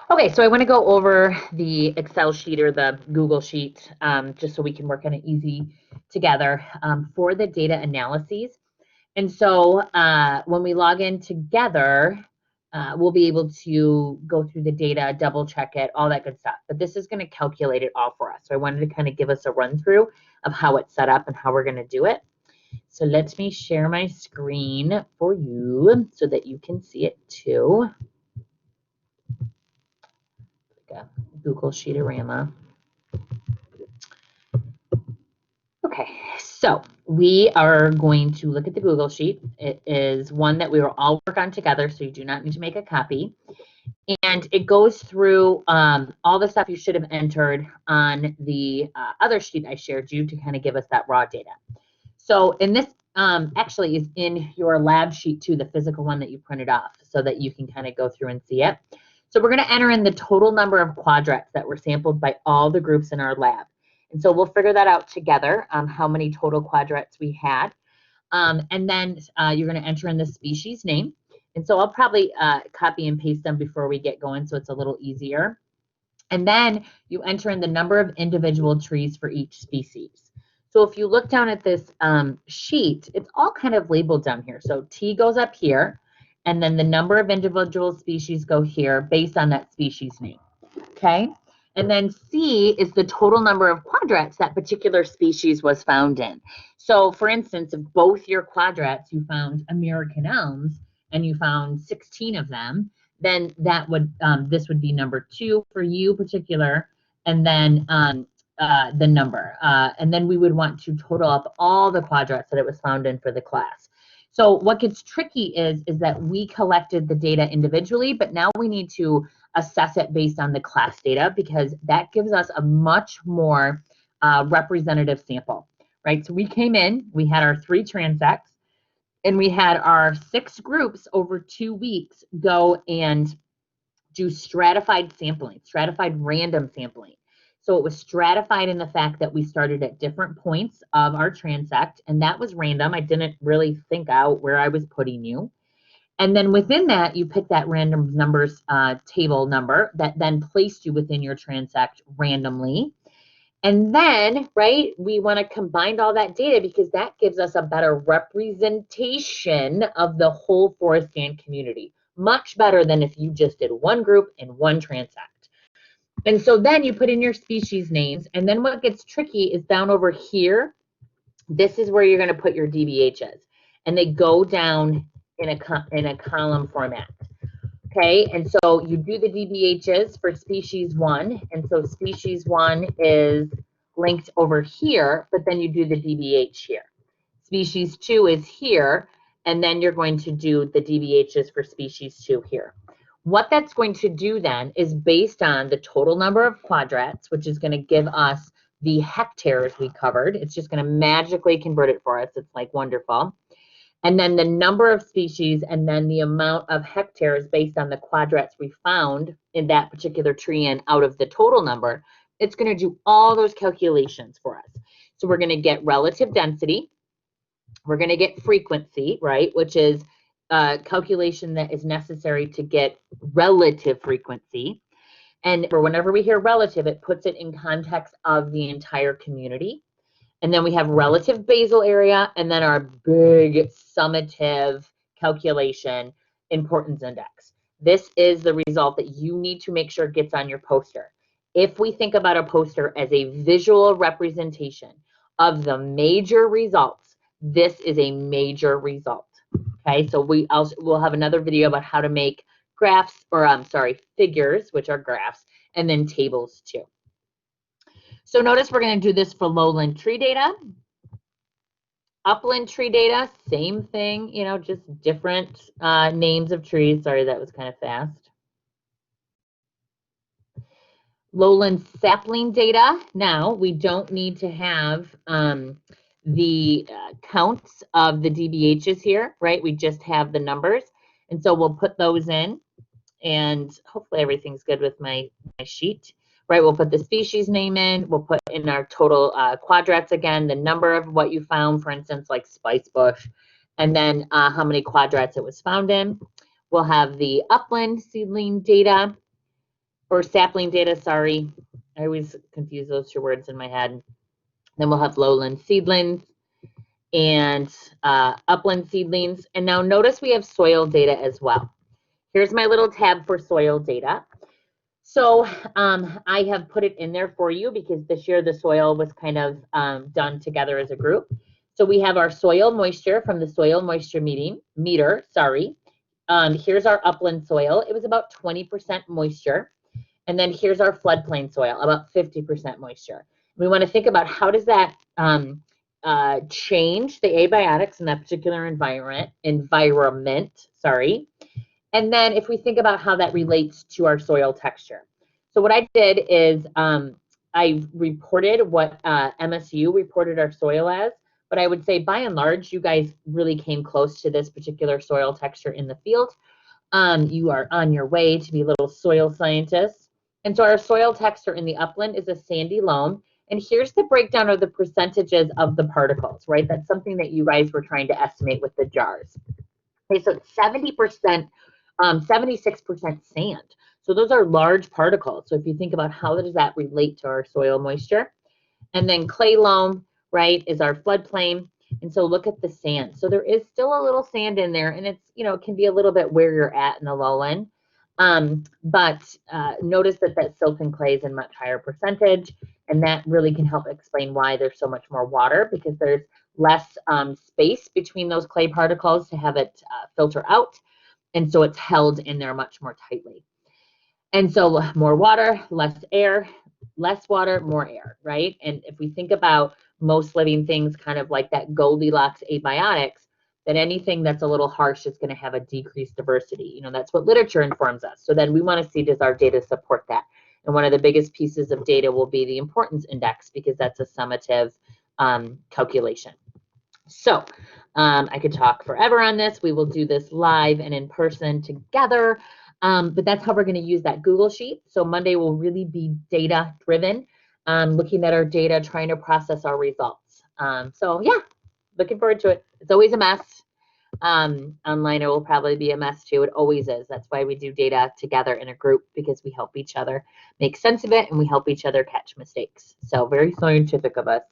Okay, so I want to go over the Excel sheet or the Google sheet just so we can work on it easy together for the data analyses. And so when we log in together, we'll be able to go through the data, double check it, all that good stuff. But this is going to calculate it all for us. So I wanted to kind of give us a run through of how it's set up and how we're going to do it. So let me share my screen for you so that you can see it too. Like a Google Sheetorama. Okay, so we are going to look at the Google Sheet. It is one that we will all work on together, so you do not need to make a copy. And it goes through all the stuff you should have entered on the other sheet I shared you to kind of give us that raw data. So in this actually is in your lab sheet too, the physical one that you printed off so that you can kind of go through and see it. So we're going to enter in the total number of quadrats that were sampled by all the groups in our lab. And so we'll figure that out together, how many total quadrats we had. And then you're going to enter in the species name. And so I'll probably copy and paste them before we get going so it's a little easier. And then you enter in the number of individual trees for each species. So if you look down at this sheet, it's all kind of labeled down here. So T goes up here, and then the number of individual species go here based on that species name, okay? And then C is the total number of quadrats that particular species was found in. So for instance, if both your quadrats you found American elms and you found 16 of them, then that would this would be number 2 for you particular, and then the number. And then we would want to total up all the quadrats that it was found in for the class. So what gets tricky is that we collected the data individually, but now we need to assess it based on the class data because that gives us a much more representative sample, right? So we came in, we had our 3 transects, and we had our 6 groups over 2 weeks go and do stratified sampling, stratified random sampling. So it was stratified in the fact that we started at different points of our transect, and that was random. I didn't really think out where I was putting you. And then within that, you pick that random numbers table number that then placed you within your transect randomly. And then, right, we want to combine all that data because that gives us a better representation of the whole forest stand community. Much better than if you just did one group and one transect. And so then you put in your species names, and then what gets tricky is down over here, this is where you're going to put your DBHs. And they go down in a column format. Okay, and so you do the DBHs for species 1, and so species 1 is linked over here, but then you do the DBH here. Species 2 is here, and then you're going to do the DBHs for species 2 here. What that's going to do then is based on the total number of quadrats, which is going to give us the hectares we covered. It's just going to magically convert it for us. It's like wonderful. And then the number of species and then the amount of hectares based on the quadrats we found in that particular tree and out of the total number, it's going to do all those calculations for us. So we're going to get relative density. We're going to get frequency, right, which is a calculation that is necessary to get relative frequency. And for whenever we hear relative, it puts it in context of the entire community. And then we have relative basal area, and then our big summative calculation, importance index. This is the result that you need to make sure gets on your poster. If we think about a poster as a visual representation of the major results, this is a major result. Okay, so we'll have another video about how to make graphs, or figures, which are graphs, and then tables too. So notice we're going to do this for lowland tree data. Upland tree data, same thing, you know, just different names of trees. Sorry, that was kind of fast. Lowland sapling data. Now, we don't need to have the counts of the DBHs here, right? We just have the numbers. And so we'll put those in, and hopefully everything's good with my sheet. Right, we'll put the species name in, we'll put in our total quadrats again, the number of what you found, for instance, like spice bush, and then how many quadrats it was found in. We'll have the upland seedling data, or sapling data, sorry. I always confuse those two words in my head. Then we'll have lowland seedlings and upland seedlings. And now notice we have soil data as well. Here's my little tab for soil data. So I have put it in there for you because this year the soil was kind of done together as a group. So we have our soil moisture from the soil moisture meter, sorry. Here's our upland soil. It was about 20% moisture. And then here's our floodplain soil, about 50% moisture. We want to think about how does that change the abiotics in that particular environment, sorry. And then if we think about how that relates to our soil texture. So what I did is I reported what MSU reported our soil as, but I would say by and large, you guys really came close to this particular soil texture in the field. You are on your way to be little soil scientists. And so our soil texture in the upland is a sandy loam. And here's the breakdown of the percentages of the particles, right? That's something that you guys were trying to estimate with the jars. Okay, so 70%, 76% sand. So those are large particles. So if you think about how does that relate to our soil moisture? And then clay loam, right, is our floodplain. And so look at the sand. So there is still a little sand in there, and it's, it can be a little bit where you're at in the lowland. But notice that that silt and clay is in much higher percentage, and that really can help explain why there's so much more water, because there's less space between those clay particles to have it filter out. And so it's held in there much more tightly. And so more water, less air, less water, more air, right? And if we think about most living things kind of like that Goldilocks abiotics, then anything that's a little harsh is going to have a decreased diversity. That's what literature informs us. So then we want to see, does our data support that? And one of the biggest pieces of data will be the importance index, because that's a summative calculation. So I could talk forever on this. We will do this live and in person together. But that's how we're going to use that Google Sheet. So Monday will really be data driven, looking at our data, trying to process our results. So yeah, looking forward to it. It's always a mess. Online it will probably be a mess too. It always is. That's why we do data together in a group, because we help each other make sense of it and we help each other catch mistakes. So very scientific of us.